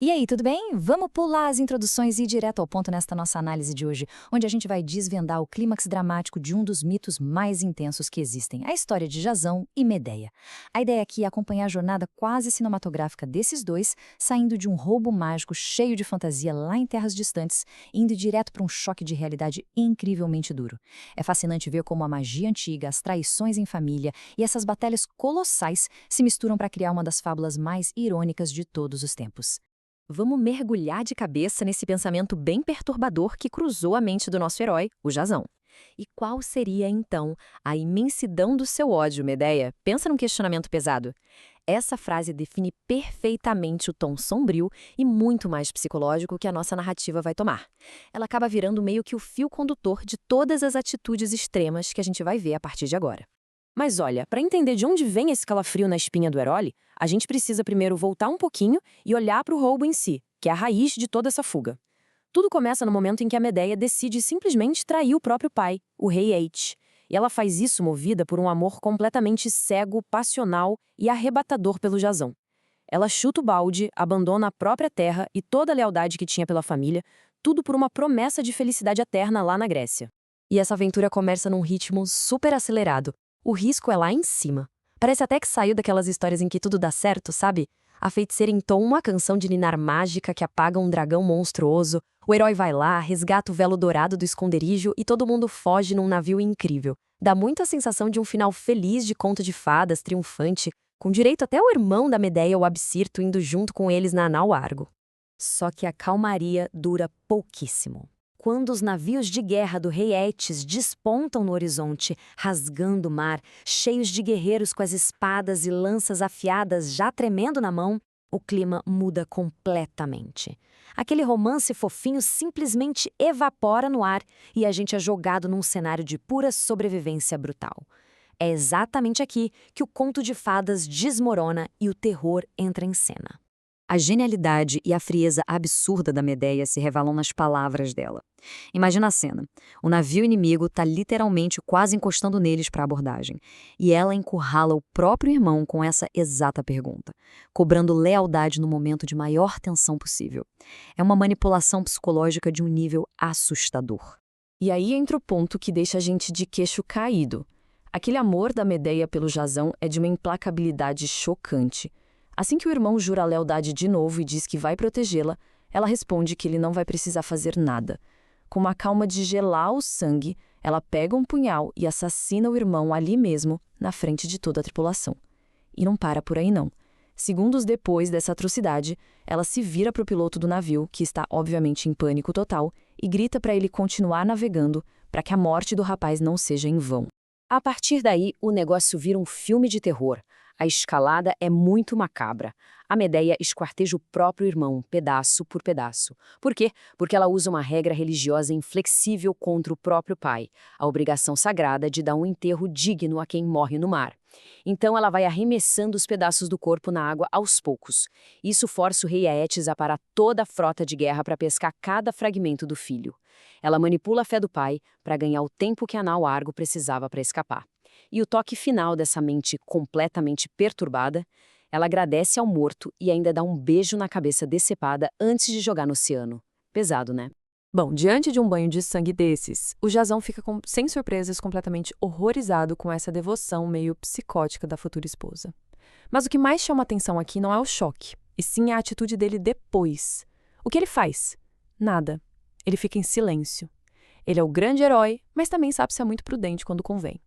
E aí, tudo bem? Vamos pular as introduções e ir direto ao ponto nesta nossa análise de hoje, onde a gente vai desvendar o clímax dramático de um dos mitos mais intensos que existem, a história de Jasão e Medeia. A ideia aqui é acompanhar a jornada quase cinematográfica desses dois, saindo de um roubo mágico cheio de fantasia lá em terras distantes, indo direto para um choque de realidade incrivelmente duro. É fascinante ver como a magia antiga, as traições em família e essas batalhas colossais se misturam para criar uma das fábulas mais irônicas de todos os tempos. Vamos mergulhar de cabeça nesse pensamento bem perturbador que cruzou a mente do nosso herói, o Jasão. E qual seria, então, a imensidão do seu ódio, Medeia? Pensa num questionamento pesado. Essa frase define perfeitamente o tom sombrio e muito mais psicológico que a nossa narrativa vai tomar. Ela acaba virando meio que o fio condutor de todas as atitudes extremas que a gente vai ver a partir de agora. Mas olha, para entender de onde vem esse calafrio na espinha do herói, a gente precisa primeiro voltar um pouquinho e olhar para o roubo em si, que é a raiz de toda essa fuga. Tudo começa no momento em que a Medeia decide simplesmente trair o próprio pai, o rei Eete. E ela faz isso movida por um amor completamente cego, passional e arrebatador pelo Jasão. Ela chuta o balde, abandona a própria terra e toda a lealdade que tinha pela família, tudo por uma promessa de felicidade eterna lá na Grécia. E essa aventura começa num ritmo super acelerado. O risco é lá em cima. Parece até que saiu daquelas histórias em que tudo dá certo, sabe? A feiticeira entoa uma canção de ninar mágica que apaga um dragão monstruoso, o herói vai lá, resgata o velo dourado do esconderijo e todo mundo foge num navio incrível. Dá muito a sensação de um final feliz de conto de fadas, triunfante, com direito até o irmão da Medeia, o Absirto, indo junto com eles na nau Argo. Só que a calmaria dura pouquíssimo. Quando os navios de guerra do rei Éetes despontam no horizonte, rasgando o mar, cheios de guerreiros com as espadas e lanças afiadas já tremendo na mão, o clima muda completamente. Aquele romance fofinho simplesmente evapora no ar e a gente é jogado num cenário de pura sobrevivência brutal. É exatamente aqui que o conto de fadas desmorona e o terror entra em cena. A genialidade e a frieza absurda da Medeia se revelam nas palavras dela. Imagina a cena. O navio inimigo está literalmente quase encostando neles para a abordagem. E ela encurrala o próprio irmão com essa exata pergunta, cobrando lealdade no momento de maior tensão possível. É uma manipulação psicológica de um nível assustador. E aí entra o ponto que deixa a gente de queixo caído. Aquele amor da Medeia pelo Jasão é de uma implacabilidade chocante. Assim que o irmão jura a lealdade de novo e diz que vai protegê-la, ela responde que ele não vai precisar fazer nada. Com uma calma de gelar o sangue, ela pega um punhal e assassina o irmão ali mesmo, na frente de toda a tripulação. E não para por aí não. Segundos depois dessa atrocidade, ela se vira para o piloto do navio, que está obviamente em pânico total, e grita para ele continuar navegando, para que a morte do rapaz não seja em vão. A partir daí, o negócio vira um filme de terror. A escalada é muito macabra. A Medeia esquarteja o próprio irmão, pedaço por pedaço. Por quê? Porque ela usa uma regra religiosa inflexível contra o próprio pai, a obrigação sagrada de dar um enterro digno a quem morre no mar. Então ela vai arremessando os pedaços do corpo na água aos poucos. Isso força o rei Éetes a parar toda a frota de guerra para pescar cada fragmento do filho. Ela manipula a fé do pai para ganhar o tempo que a nau Argo precisava para escapar. E o toque final dessa mente completamente perturbada, ela agradece ao morto e ainda dá um beijo na cabeça decepada antes de jogar no oceano. Pesado, né? Bom, diante de um banho de sangue desses, o Jasão fica, sem surpresas, completamente horrorizado com essa devoção meio psicótica da futura esposa. Mas o que mais chama atenção aqui não é o choque, e sim a atitude dele depois. O que ele faz? Nada. Ele fica em silêncio. Ele é o grande herói, mas também sabe ser muito prudente quando convém.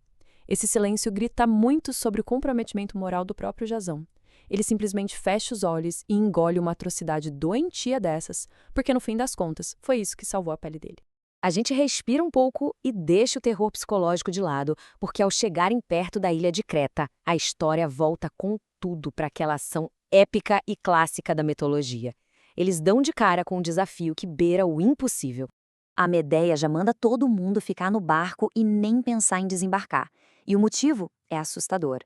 Esse silêncio grita muito sobre o comprometimento moral do próprio Jasão. Ele simplesmente fecha os olhos e engole uma atrocidade doentia dessas, porque no fim das contas, foi isso que salvou a pele dele. A gente respira um pouco e deixa o terror psicológico de lado, porque ao chegarem perto da ilha de Creta, a história volta com tudo para aquela ação épica e clássica da mitologia. Eles dão de cara com um desafio que beira o impossível. A Medeia já manda todo mundo ficar no barco e nem pensar em desembarcar. E o motivo é assustador.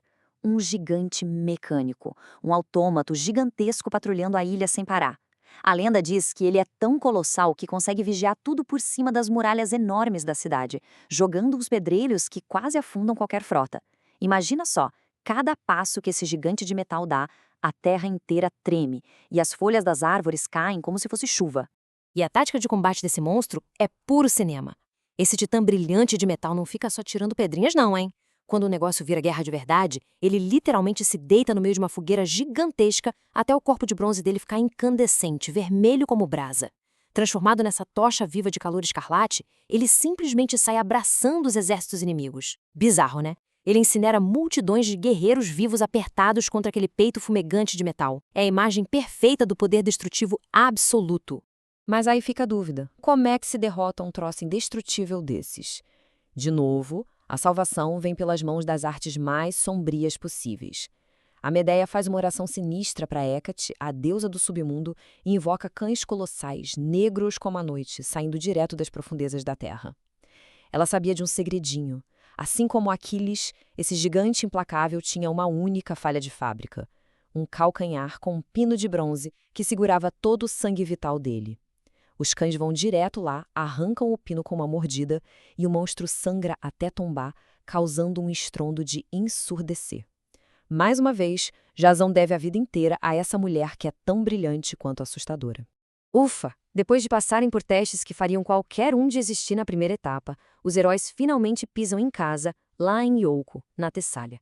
Um gigante mecânico, um autômato gigantesco patrulhando a ilha sem parar. A lenda diz que ele é tão colossal que consegue vigiar tudo por cima das muralhas enormes da cidade, jogando uns pedregulhos que quase afundam qualquer frota. Imagina só, cada passo que esse gigante de metal dá, a terra inteira treme e as folhas das árvores caem como se fosse chuva. E a tática de combate desse monstro é puro cinema. Esse titã brilhante de metal não fica só tirando pedrinhas não, hein? Quando o negócio vira guerra de verdade, ele literalmente se deita no meio de uma fogueira gigantesca até o corpo de bronze dele ficar incandescente, vermelho como brasa. Transformado nessa tocha viva de calor escarlate, ele simplesmente sai abraçando os exércitos inimigos. Bizarro, né? Ele incinera multidões de guerreiros vivos apertados contra aquele peito fumegante de metal. É a imagem perfeita do poder destrutivo absoluto. Mas aí fica a dúvida: como é que se derrota um troço indestrutível desses? De novo, a salvação vem pelas mãos das artes mais sombrias possíveis. A Medeia faz uma oração sinistra para Hecate, a deusa do submundo, e invoca cães colossais, negros como a noite, saindo direto das profundezas da terra. Ela sabia de um segredinho. Assim como Aquiles, esse gigante implacável tinha uma única falha de fábrica: um calcanhar com um pino de bronze que segurava todo o sangue vital dele. Os cães vão direto lá, arrancam o pino com uma mordida e o monstro sangra até tombar, causando um estrondo de ensurdecer. Mais uma vez, Jasão deve a vida inteira a essa mulher que é tão brilhante quanto assustadora. Ufa! Depois de passarem por testes que fariam qualquer um desistir na primeira etapa, os heróis finalmente pisam em casa, lá em Iolco, na Tessália.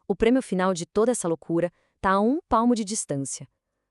O prêmio final de toda essa loucura está a 1 palmo de distância.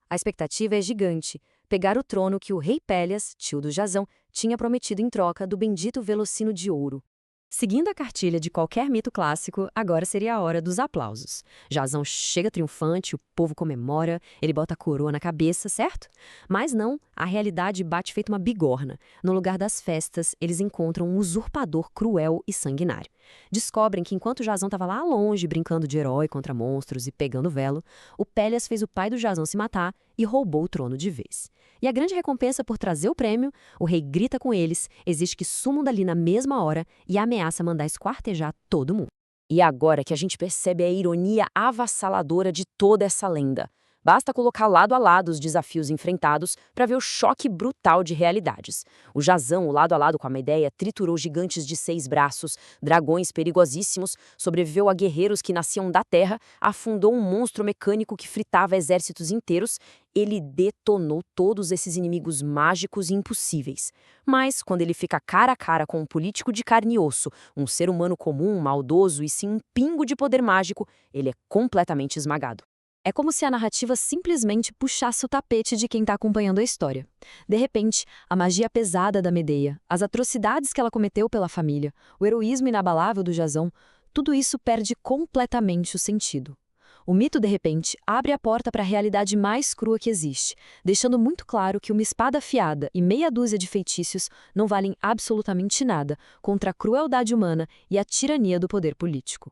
A expectativa é gigante: pegar o trono que o rei Pélias, tio do Jasão, tinha prometido em troca do bendito Velocino de ouro. Seguindo a cartilha de qualquer mito clássico, agora seria a hora dos aplausos. Jasão chega triunfante, o povo comemora, ele bota a coroa na cabeça, certo? Mas não, a realidade bate feito uma bigorna. No lugar das festas, eles encontram um usurpador cruel e sanguinário. Descobrem que enquanto Jasão estava lá longe brincando de herói contra monstros e pegando velo, o Pélias fez o pai do Jasão se matar e roubou o trono de vez. E a grande recompensa por trazer o prêmio, o rei grita com eles, exige que sumam dali na mesma hora e ameaça mandar esquartejar todo mundo. E agora que a gente percebe a ironia avassaladora de toda essa lenda. Basta colocar lado a lado os desafios enfrentados para ver o choque brutal de realidades. O Jasão, lado a lado com a Medeia, triturou gigantes de 6 braços, dragões perigosíssimos, sobreviveu a guerreiros que nasciam da terra, afundou um monstro mecânico que fritava exércitos inteiros. Ele detonou todos esses inimigos mágicos e impossíveis. Mas, quando ele fica cara a cara com um político de carne e osso, um ser humano comum, maldoso e sem um pingo de poder mágico, ele é completamente esmagado. É como se a narrativa simplesmente puxasse o tapete de quem está acompanhando a história. De repente, a magia pesada da Medeia, as atrocidades que ela cometeu pela família, o heroísmo inabalável do Jasão, tudo isso perde completamente o sentido. O mito, de repente, abre a porta para a realidade mais crua que existe, deixando muito claro que uma espada afiada e meia dúzia de feitiços não valem absolutamente nada contra a crueldade humana e a tirania do poder político.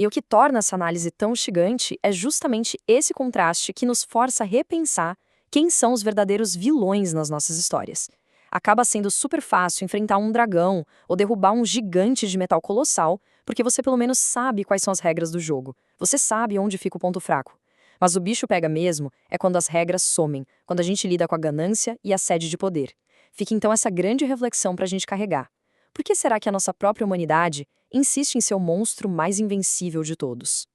E o que torna essa análise tão instigante é justamente esse contraste que nos força a repensar quem são os verdadeiros vilões nas nossas histórias. Acaba sendo super fácil enfrentar um dragão ou derrubar um gigante de metal colossal, porque você pelo menos sabe quais são as regras do jogo. Você sabe onde fica o ponto fraco. Mas o bicho pega mesmo é quando as regras somem, quando a gente lida com a ganância e a sede de poder. Fica então essa grande reflexão para a gente carregar. Por que será que a nossa própria humanidade insiste em ser o monstro mais invencível de todos?